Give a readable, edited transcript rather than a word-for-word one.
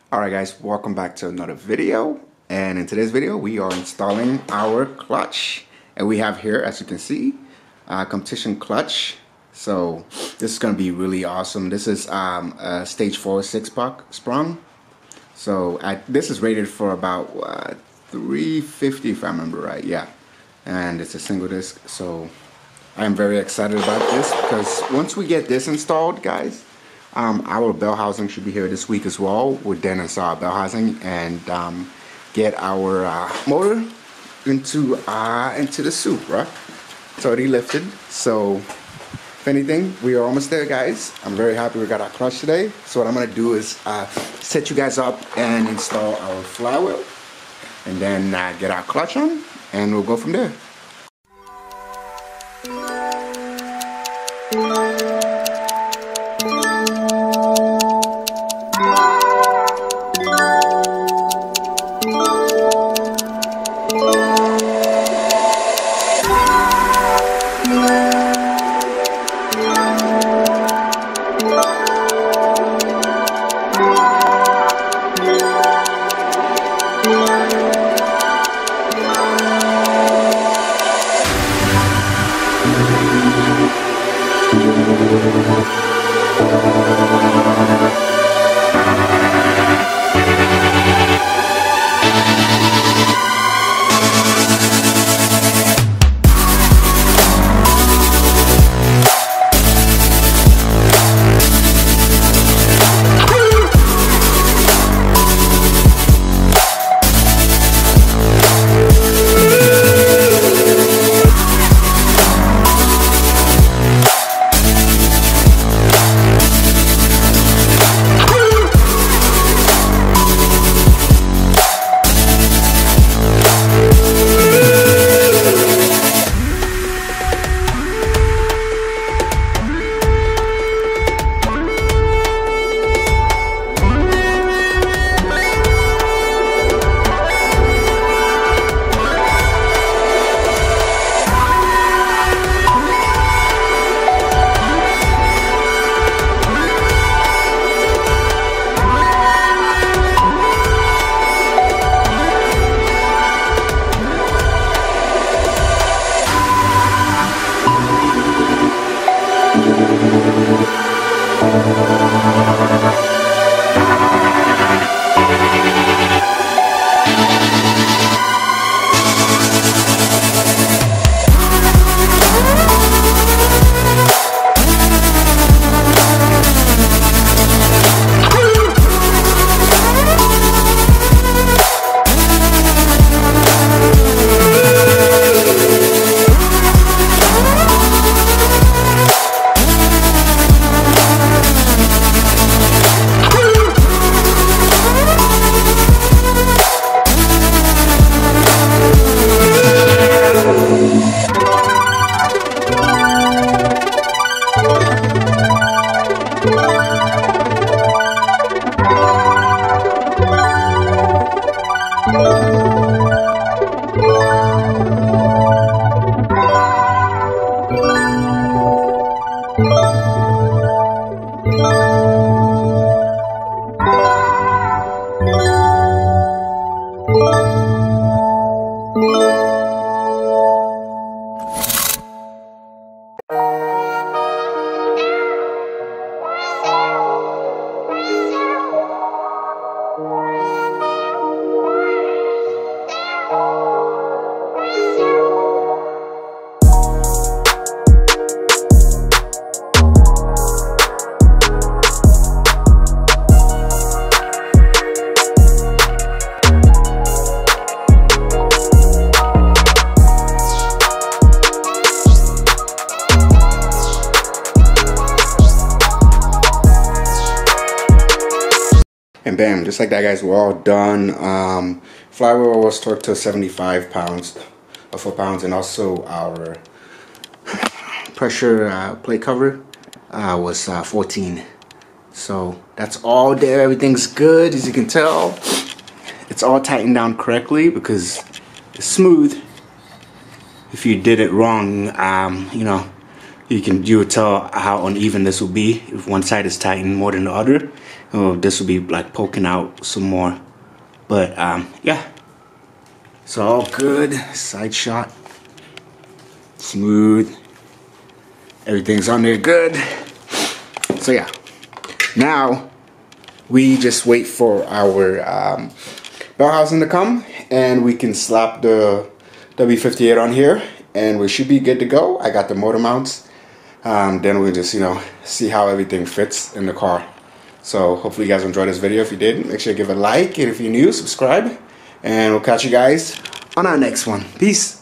Alright guys, welcome back to another video, and in today's video we are installing our clutch, and we have here, as you can see, competition clutch. So this is going to be really awesome. This is a stage 4 6-puck sprung. So this is rated for about 350 if I remember right, yeah, and it's a single disc. So I'm very excited about this because once we get this installed, guys, our bell housing should be here this week as well. We'll then install our bell housing and get our motor into the soup, right? It's already lifted, so if anything, we are almost there, guys. I'm very happy we got our clutch today. So what I'm gonna do is set you guys up and install our flywheel, and then get our clutch on, and we'll go from there. And bam, just like that, guys, we're all done. Flywheel was torqued to 75 pounds or 4 pounds, and also our pressure plate cover was 14. So that's all there. Everything's good, as you can tell. It's all tightened down correctly because it's smooth. If you did it wrong, you know, you would tell how uneven this will be if one side is tightened more than the other. Oh, this will be like poking out some more. But yeah, it's all good. Side shot, smooth. Everything's on there good. So yeah, now we just wait for our bell housing to come, and we can slap the W58 on here, and we should be good to go. I got the motor mounts. Then we'll just, you know, see how everything fits in the car. So hopefully you guys enjoyed this video. If you did, make sure you give it a like, and if you're new, subscribe, and we'll catch you guys on our next one. Peace.